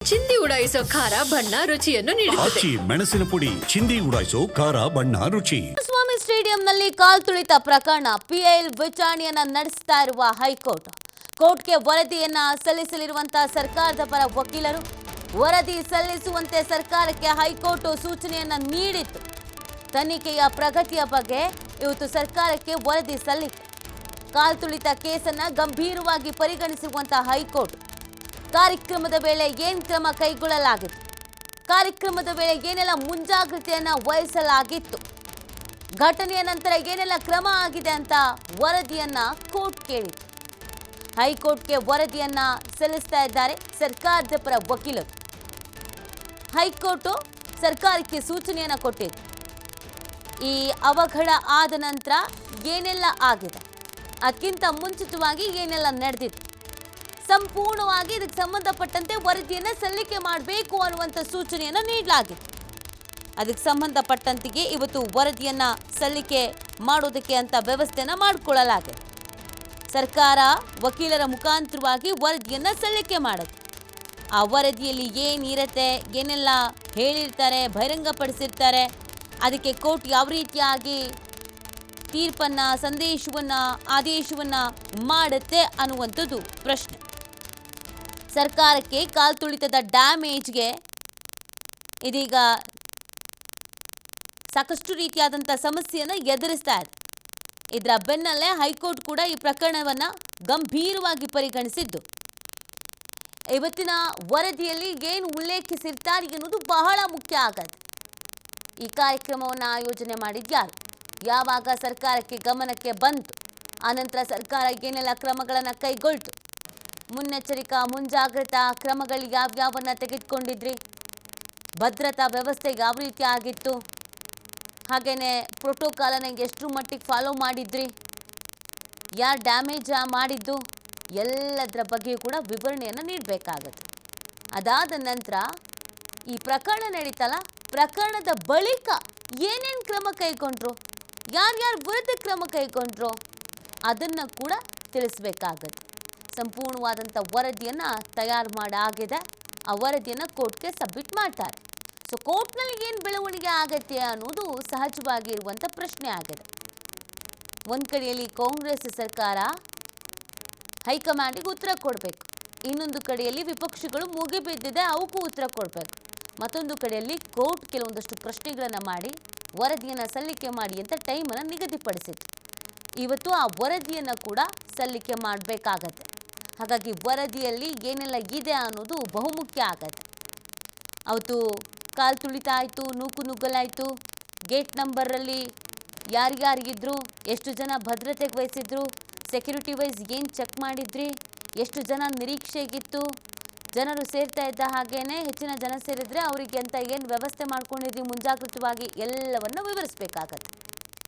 ಚಿಂದಿ ಉಡಾಯಿಸೋ ಖಾರ ಬಣ್ಣ ರುಚಿಯನ್ನು ನೀಡುತ್ತದೆ. ಆಚಿ ಮೆಣಸಿನ ಪುಡಿ ಚಿಂದಿ ಉಡಾಯಿಸೋ ಖಾರ ಬಣ್ಣ ರುಚಿ. ಸ್ವಾಮಿ ಸ್ಟೇಡಿಯಂನಲ್ಲಿ ಕಾಲ್ತುಳಿತ ಪ್ರಕರಣ ಪಿಐಎಲ್ ವಿಚಾರಣೆಯನ್ನ ನಡೆಸ್ತಾ ಇರುವ ಹೈಕೋರ್ಟ್. ಕೋರ್ಟ್ಗೆ ವರದಿಯನ್ನ ಸಲ್ಲಿಸಲಿರುವಂತಹ ಸರ್ಕಾರದ ಪರ ವಕೀಲರು ವರದಿ ಸಲ್ಲಿಸುವಂತೆ ಸರ್ಕಾರಕ್ಕೆ ಹೈಕೋರ್ಟ್ ಸೂಚನೆಯನ್ನ ನೀಡಿತ್ತು. ತನಿಖೆಯ ಪ್ರಗತಿಯ ಬಗ್ಗೆ ಇವತ್ತು ಸರ್ಕಾರಕ್ಕೆ ವರದಿ ಸಲ್ಲಿಕೆ. ಕಾಲ್ತುಳಿತ ಕೇಸನ್ನ ಗಂಭೀರವಾಗಿ ಪರಿಗಣಿಸಿರುವಂತಹ ಹೈಕೋರ್ಟ್ ಕಾರ್ಯಕ್ರಮದ ವೇಳೆ ಏನು ಕ್ರಮ ಕೈಗೊಳ್ಳಲಾಗಿತ್ತು, ಕಾರ್ಯಕ್ರಮದ ವೇಳೆ ಏನೆಲ್ಲ ಮುಂಜಾಗ್ರತೆಯನ್ನು ವಹಿಸಲಾಗಿತ್ತು, ಘಟನೆಯ ನಂತರ ಏನೆಲ್ಲ ಕ್ರಮ ಆಗಿದೆ ಅಂತ ವರದಿಯನ್ನ ಕೋರ್ಟ್ ಕೇಳಿತು. ಹೈಕೋರ್ಟ್ಗೆ ವರದಿಯನ್ನ ಸಲ್ಲಿಸ್ತಾ ಇದ್ದಾರೆ ಸರ್ಕಾರದ ಪರ ವಕೀಲರು. ಹೈಕೋರ್ಟ್ ಸರ್ಕಾರಕ್ಕೆ ಸೂಚನೆಯನ್ನ ಕೊಟ್ಟಿದೆ. ಈ ಅವಘಡ ಆದ ನಂತರ ಏನೆಲ್ಲ ಆಗಿದೆ, ಅದಕ್ಕಿಂತ ಮುಂಚಿತವಾಗಿ ಏನೆಲ್ಲ ನಡೆದಿದೆ, ಸಂಪೂರ್ಣವಾಗಿ ಇದಕ್ಕೆ ಸಂಬಂಧಪಟ್ಟಂತೆ ವರದಿಯನ್ನು ಸಲ್ಲಿಕೆ ಮಾಡಬೇಕು ಅನ್ನುವಂಥ ಸೂಚನೆಯನ್ನು ನೀಡಲಾಗಿದೆ. ಅದಕ್ಕೆ ಸಂಬಂಧಪಟ್ಟಂತೆಗೆ ಇವತ್ತು ವರದಿಯನ್ನು ಸಲ್ಲಿಕೆ ಮಾಡೋದಕ್ಕೆ ಅಂತ ವ್ಯವಸ್ಥೆಯನ್ನು ಮಾಡಿಕೊಳ್ಳಲಾಗಿದೆ. ಸರ್ಕಾರ ವಕೀಲರ ಮುಖಾಂತರವಾಗಿ ವರದಿಯನ್ನು ಸಲ್ಲಿಕೆ ಮಾಡೋದು. ಆ ವರದಿಯಲ್ಲಿ ಏನಿರುತ್ತೆ, ಏನೆಲ್ಲ ಹೇಳಿರ್ತಾರೆ, ಬಹಿರಂಗಪಡಿಸಿರ್ತಾರೆ, ಅದಕ್ಕೆ ಕೋರ್ಟ್ ಯಾವ ರೀತಿಯಾಗಿ ತೀರ್ಪನ್ನು, ಸಂದೇಶವನ್ನು, ಆದೇಶವನ್ನು ಮಾಡುತ್ತೆ ಅನ್ನುವಂಥದ್ದು ಪ್ರಶ್ನೆ. ಸರ್ಕಾರಕ್ಕೆ ಕಾಲ್ತುಳಿತದ ಡ್ಯಾಮೇಜ್ಗೆ ಇದೀಗ ಸಾಕಷ್ಟು ರೀತಿಯಾದಂಥ ಸಮಸ್ಯೆಯನ್ನು ಎದುರಿಸ್ತಾ ಇದೆ. ಇದರ ಬೆನ್ನಲ್ಲೇ ಹೈಕೋರ್ಟ್ ಕೂಡ ಈ ಪ್ರಕರಣವನ್ನು ಗಂಭೀರವಾಗಿ ಪರಿಗಣಿಸಿದ್ದು. ಇವತ್ತಿನ ವರದಿಯಲ್ಲಿ ಏನು ಉಲ್ಲೇಖಿಸಿರ್ತಾರೆ ಎನ್ನುವುದು ಬಹಳ ಮುಖ್ಯ ಆಗತ್ತೆ. ಈ ಕಾರ್ಯಕ್ರಮವನ್ನು ಆಯೋಜನೆ ಮಾಡಿದ್ಯಾರು, ಯಾವಾಗ ಸರ್ಕಾರಕ್ಕೆ ಗಮನಕ್ಕೆ ಬಂತು, ಆನಂತರ ಸರ್ಕಾರ ಏನೆಲ್ಲ ಕ್ರಮಗಳನ್ನು ಕೈಗೊಳ್ತು, ಮುನ್ನೆಚ್ಚರಿಕಾ ಮುಂಜಾಗ್ರತಾ ಕ್ರಮಗಳು ಯಾವ್ಯಾವನ್ನ ತೆಗೆದುಕೊಂಡಿದ್ರಿ, ಭದ್ರತಾ ವ್ಯವಸ್ಥೆ ಯಾವ ರೀತಿ ಆಗಿತ್ತು, ಹಾಗೆಯೇ ಪ್ರೋಟೋಕಾಲನ್ನು ಎಷ್ಟು ಮಟ್ಟಿಗೆ ಫಾಲೋ ಮಾಡಿದ್ರಿ, ಯಾರು ಡ್ಯಾಮೇಜ್ ಮಾಡಿದ್ದು, ಎಲ್ಲದರ ಬಗ್ಗೆ ಕೂಡ ವಿವರಣೆಯನ್ನು ನೀಡಬೇಕಾಗತ್ತೆ. ಅದಾದ ನಂತರ ಈ ಪ್ರಕರಣ ನಡೀತಲ್ಲ, ಪ್ರಕರಣದ ಬಳಿಕ ಏನೇನು ಕ್ರಮ ಕೈಗೊಂಡ್ರು, ಯಾರ್ಯಾರ ವಿರುದ್ಧ ಕ್ರಮ ಕೈಗೊಂಡ್ರು ಅದನ್ನು ಕೂಡ ತಿಳಿಸ್ಬೇಕಾಗತ್ತೆ. ಸಂಪೂರ್ಣವಾದಂಥ ವರದಿಯನ್ನು ತಯಾರು ಮಾಡಾಗಿದೆ. ಆ ವರದಿಯನ್ನು ಕೋರ್ಟ್ಗೆ ಸಬ್ಮಿಟ್ ಮಾಡ್ತಾರೆ. ಸೊ ಕೋರ್ಟ್ನಲ್ಲಿ ಏನು ಬೆಳವಣಿಗೆ ಆಗತ್ತೆ ಅನ್ನೋದು ಸಹಜವಾಗಿ ಇರುವಂಥ ಪ್ರಶ್ನೆ ಆಗಿದೆ. ಒಂದು ಕಡೆಯಲ್ಲಿ ಕಾಂಗ್ರೆಸ್ ಸರ್ಕಾರ ಹೈಕಮಾಂಡಿಗೆ ಉತ್ತರ ಕೊಡಬೇಕು, ಇನ್ನೊಂದು ಕಡೆಯಲ್ಲಿ ವಿಪಕ್ಷಗಳು ಮುಗಿಬಿದ್ದಿದೆ, ಅವಕ್ಕೂ ಉತ್ತರ ಕೊಡಬೇಕು. ಮತ್ತೊಂದು ಕಡೆಯಲ್ಲಿ ಕೋರ್ಟ್ ಕೆಲವೊಂದಷ್ಟು ಪ್ರಶ್ನೆಗಳನ್ನು ಮಾಡಿ ವರದಿಯನ್ನು ಸಲ್ಲಿಕೆ ಮಾಡಿ ಅಂತ ಟೈಮನ್ನು ನಿಗದಿಪಡಿಸಿತ್ತು. ಇವತ್ತು ಆ ವರದಿಯನ್ನು ಕೂಡ ಸಲ್ಲಿಕೆ ಮಾಡಬೇಕಾಗತ್ತೆ. ಹಾಗಾಗಿ ವರದಿಯಲ್ಲಿ ಏನೆಲ್ಲ ಇದೆ ಅನ್ನೋದು ಬಹುಮುಖ್ಯ ಆಗತ್ತೆ. ಅವತ್ತು ಕಾಲ್ತುಳಿತ ಆಯಿತು, ನುಗ್ಗಲಾಯಿತು, ಗೇಟ್ ನಂಬರಲ್ಲಿ ಯಾರ್ಯಾರಿಗಿದ್ರು, ಎಷ್ಟು ಜನ ಭದ್ರತೆಗೆ ವಹಿಸಿದ್ರು, ಸೆಕ್ಯೂರಿಟಿ ವೈಸ್ ಏನು ಚೆಕ್ ಮಾಡಿದ್ರಿ, ಎಷ್ಟು ಜನ ನಿರೀಕ್ಷೆಗಿತ್ತು, ಜನರು ಸೇರ್ತಾ ಇದ್ದ ಹಾಗೇನೆ ಹೆಚ್ಚಿನ ಜನ ಸೇರಿದ್ರೆ ಅವರಿಗೆ ಅಂತ ಏನು ವ್ಯವಸ್ಥೆ ಮಾಡ್ಕೊಂಡಿದ್ರಿ ಮುಂಜಾಗ್ರತವಾಗಿ, ಎಲ್ಲವನ್ನು ವಿವರಿಸಬೇಕಾಗತ್ತೆ.